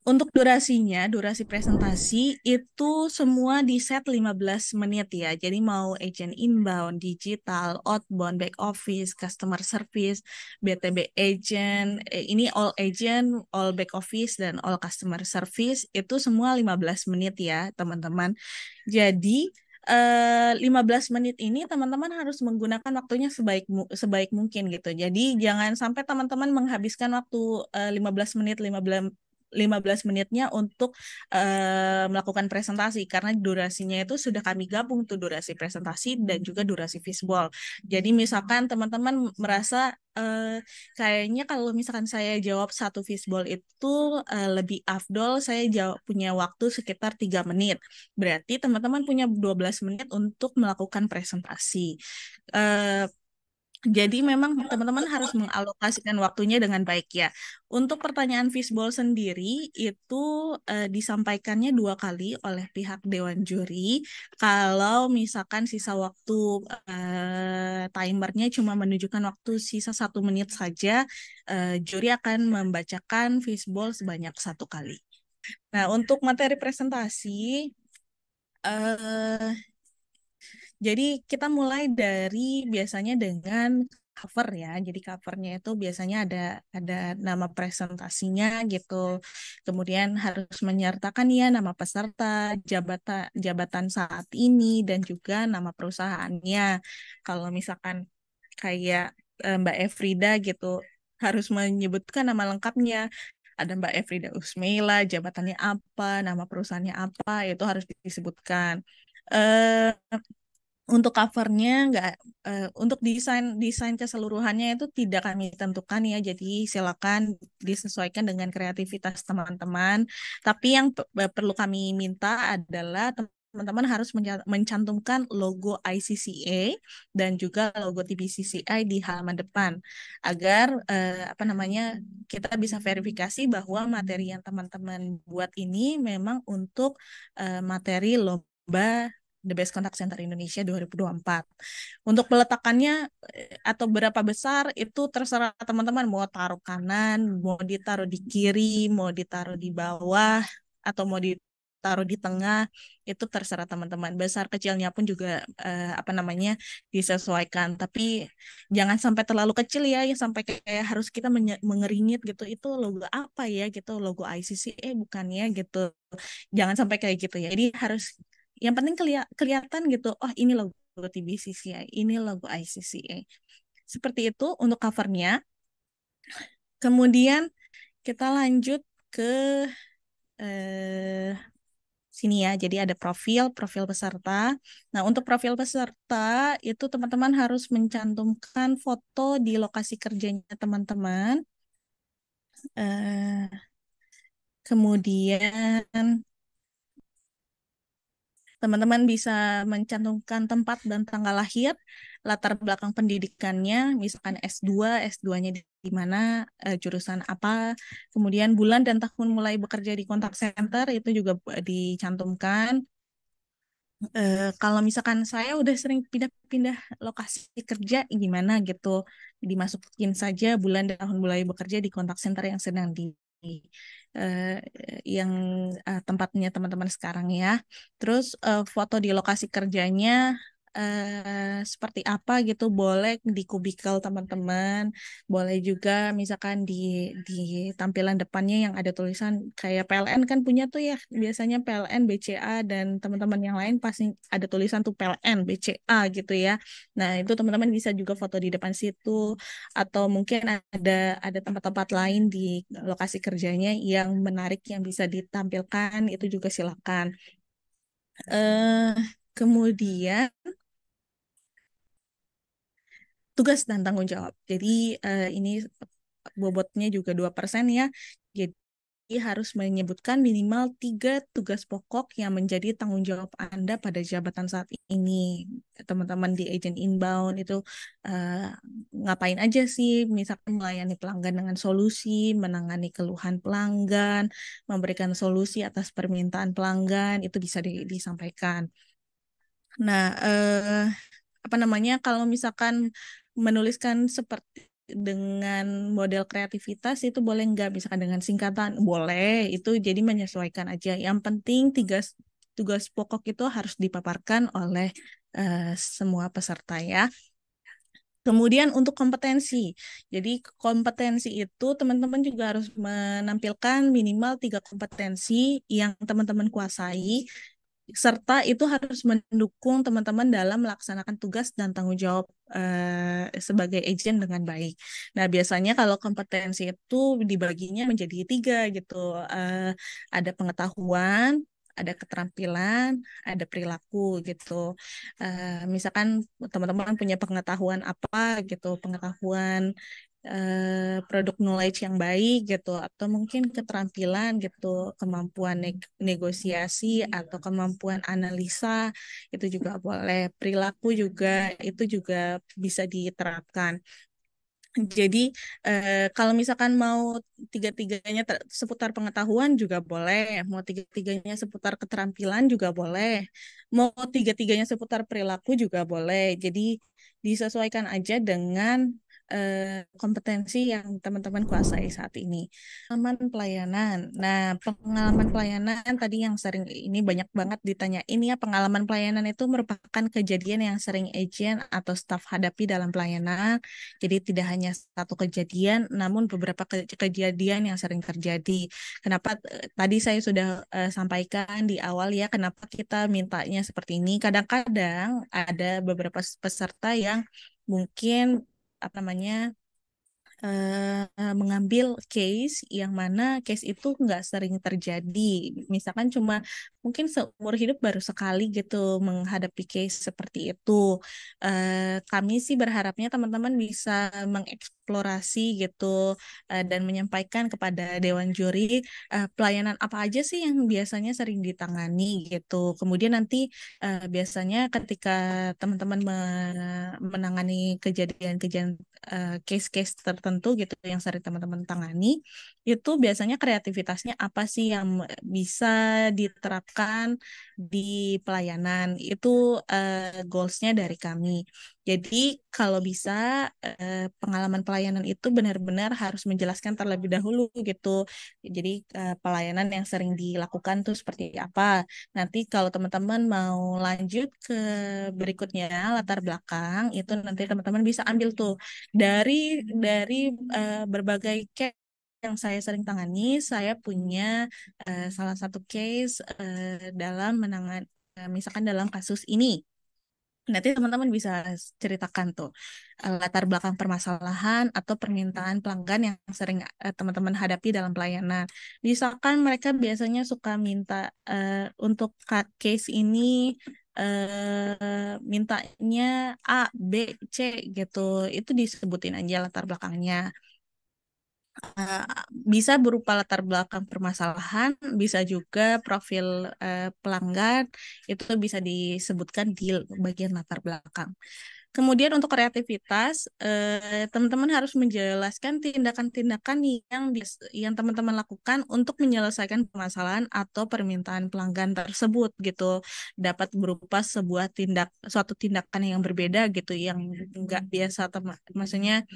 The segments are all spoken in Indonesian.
Untuk durasi presentasi itu semua di set 15 menit ya. Jadi mau agent inbound, digital, outbound, back office, customer service, BTB agent, ini all agent, all back office, dan all customer service, itu semua 15 menit ya teman-teman. Jadi 15 menit ini teman-teman harus menggunakan waktunya sebaik mungkin gitu. Jadi jangan sampai teman-teman menghabiskan waktu 15 menit 15 menitnya untuk melakukan presentasi karena durasinya itu sudah kami gabung tuh durasi presentasi dan juga durasi visual. Jadi misalkan teman-teman merasa kayaknya kalau misalkan saya jawab satu fishball itu lebih afdol, saya jawab punya waktu sekitar 3 menit. Berarti teman-teman punya 12 menit untuk melakukan presentasi. Eh, jadi memang teman-teman harus mengalokasikan waktunya dengan baik ya. Untuk pertanyaan fishball sendiri itu disampaikannya 2 kali oleh pihak Dewan Juri. Kalau misalkan sisa waktu timernya cuma menunjukkan waktu sisa 1 menit saja, juri akan membacakan fishball sebanyak 1 kali. Nah, untuk materi presentasi, eh jadi kita mulai dari biasanya dengan cover ya. Jadi covernya itu biasanya ada nama presentasinya gitu. Kemudian harus menyertakan ya nama peserta, jabatan jabatan saat ini dan juga nama perusahaannya. Kalau misalkan kayak Mbak Efrida gitu harus menyebutkan nama lengkapnya. Ada Mbak Efrida Usmeila, jabatannya apa, nama perusahaannya apa, itu harus disebutkan. Eh, untuk covernya nggak untuk desain desain keseluruhannya itu tidak kami tentukan ya. Jadi silakan disesuaikan dengan kreativitas teman-teman. Tapi yang perlu kami minta adalah teman-teman harus mencantumkan logo ICCA dan juga logo TBCCI di halaman depan agar apa namanya kita bisa verifikasi bahwa materi yang teman-teman buat ini memang untuk materi lomba The Best Contact Center Indonesia 2024. Untuk peletakannya atau berapa besar itu terserah teman-teman mau taruh kanan, mau ditaruh di kiri, mau ditaruh di bawah, atau mau ditaruh di tengah, itu terserah teman-teman. Besar kecilnya pun juga apa namanya disesuaikan. Tapi jangan sampai terlalu kecil ya, ya sampai kayak harus kita mengeringit gitu. Itu logo apa ya gitu, logo ICC bukan ya gitu. Jangan sampai kayak gitu ya. Jadi harus yang penting kelihatan gitu. Oh, ini logo TBCCI, ini logo ICCA. Seperti itu untuk covernya. Kemudian kita lanjut ke eh, sini ya. Jadi ada profil peserta. Nah, untuk profil peserta itu teman-teman harus mencantumkan foto di lokasi kerjanya teman-teman. Eh, kemudian teman-teman bisa mencantumkan tempat dan tanggal lahir, latar belakang pendidikannya, misalkan S2, S2-nya di mana, jurusan apa, kemudian bulan dan tahun mulai bekerja di kontak center, itu juga dicantumkan. Kalau misalkan saya udah sering pindah-pindah lokasi kerja, gimana gitu, dimasukin saja bulan dan tahun mulai bekerja di kontak center yang sedang eh, yang tempatnya teman-teman sekarang ya. Terus foto di lokasi kerjanya seperti apa gitu, boleh di kubikel teman-teman, boleh juga misalkan di tampilan depannya yang ada tulisan kayak PLN kan punya tuh ya, biasanya PLN, BCA dan teman-teman yang lain pasti ada tulisan tuh PLN, BCA gitu ya. Nah, itu teman-teman bisa juga foto di depan situ atau mungkin ada tempat-tempat lain di lokasi kerjanya yang menarik yang bisa ditampilkan itu juga silakan. Eh kemudian tugas dan tanggung jawab. Jadi ini bobotnya juga 2% ya. Jadi harus menyebutkan minimal 3 tugas pokok yang menjadi tanggung jawab Anda pada jabatan saat ini. Teman-teman di agent inbound itu eh, ngapain aja sih? Misalkan melayani pelanggan dengan solusi, menangani keluhan pelanggan, memberikan solusi atas permintaan pelanggan, itu bisa disampaikan. Nah, apa namanya, kalau misalkan menuliskan seperti dengan model kreativitas itu boleh nggak? Misalkan dengan singkatan boleh, itu jadi menyesuaikan aja. Yang penting tugas pokok itu harus dipaparkan oleh semua peserta ya. Kemudian untuk kompetensi, jadi kompetensi itu teman-teman juga harus menampilkan minimal 3 kompetensi yang teman-teman kuasai, serta itu harus mendukung teman-teman dalam melaksanakan tugas dan tanggung jawab sebagai agent dengan baik. Nah, biasanya kalau kompetensi itu dibaginya menjadi 3 gitu. Ada pengetahuan, ada keterampilan, ada perilaku gitu. Misalkan teman-teman punya pengetahuan apa gitu, pengetahuan produk knowledge yang baik gitu, atau mungkin keterampilan gitu, kemampuan negosiasi atau kemampuan analisa itu juga boleh. Perilaku juga itu juga bisa diterapkan. Jadi kalau misalkan mau tiga-tiganya seputar pengetahuan juga boleh, mau tiga-tiganya seputar keterampilan juga boleh, mau tiga-tiganya seputar perilaku juga boleh. Jadi disesuaikan aja dengan kompetensi yang teman-teman kuasai saat ini. Pengalaman pelayanan. Nah, pengalaman pelayanan tadi yang sering ini banyak banget ditanyain ya, pengalaman pelayanan itu merupakan kejadian yang sering agent atau staf hadapi dalam pelayanan. Jadi tidak hanya satu kejadian, namun beberapa kejadian yang sering terjadi. Kenapa tadi saya sudah sampaikan di awal ya, kenapa kita mintanya seperti ini. Kadang-kadang ada beberapa peserta yang mungkin apa namanya mengambil case yang mana case itu nggak sering terjadi. Misalkan cuma mungkin seumur hidup baru sekali gitu menghadapi case seperti itu. Kami sih berharapnya teman-teman bisa mengeksplorasi gitu dan menyampaikan kepada Dewan Juri pelayanan apa aja sih yang biasanya sering ditangani gitu. Kemudian nanti biasanya ketika teman-teman menangani kejadian-kejadian case-case tertentu gitu yang sering teman-teman tangani, itu biasanya kreativitasnya apa sih yang bisa diterapkan di pelayanan. Itu goals-nya dari kami. Jadi kalau bisa pengalaman pelayanan itu benar-benar harus menjelaskan terlebih dahulu gitu. Jadi pelayanan yang sering dilakukan tuh seperti apa. Nanti kalau teman-teman mau lanjut ke berikutnya latar belakang itu nanti teman-teman bisa ambil tuh dari berbagai case yang saya sering tangani, saya punya salah satu case dalam misalkan dalam kasus ini. Nanti teman-teman bisa ceritakan tuh latar belakang permasalahan atau permintaan pelanggan yang sering teman-teman hadapi dalam pelayanan. Misalkan mereka biasanya suka minta untuk case ini mintanya A, B, C gitu. Itu disebutin aja latar belakangnya. Eh, Bisa berupa latar belakang permasalahan, bisa juga profil pelanggan, itu bisa disebutkan di bagian latar belakang. Kemudian untuk kreativitas, teman-teman harus menjelaskan tindakan-tindakan yang teman-teman lakukan untuk menyelesaikan permasalahan atau permintaan pelanggan tersebut gitu. Dapat berupa suatu tindakan yang berbeda gitu, yang nggak biasa, maksudnya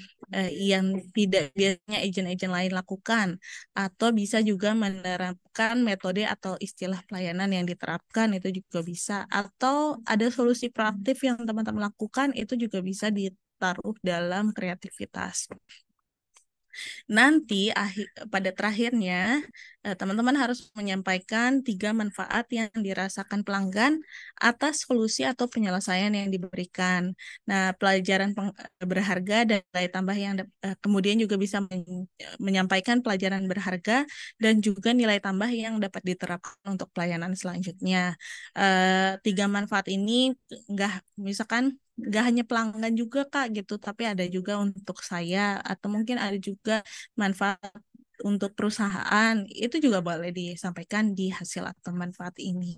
yang tidak biasanya agen-agen lain lakukan, atau bisa juga menerapkan metode atau istilah pelayanan yang diterapkan itu juga bisa, atau ada solusi proaktif yang teman-teman lakukan itu juga bisa ditaruh dalam kreativitas. Nanti pada terakhirnya teman-teman harus menyampaikan 3 manfaat yang dirasakan pelanggan atas solusi atau penyelesaian yang diberikan. Nah, pelajaran berharga dan nilai tambah yang kemudian juga bisa menyampaikan pelajaran berharga dan juga nilai tambah yang dapat diterapkan untuk pelayanan selanjutnya. 3 manfaat ini nggak misalkan nggak hanya pelanggan juga Kak gitu, tapi ada juga untuk saya atau mungkin ada juga manfaat untuk perusahaan, itu juga boleh disampaikan di hasil atau manfaat ini.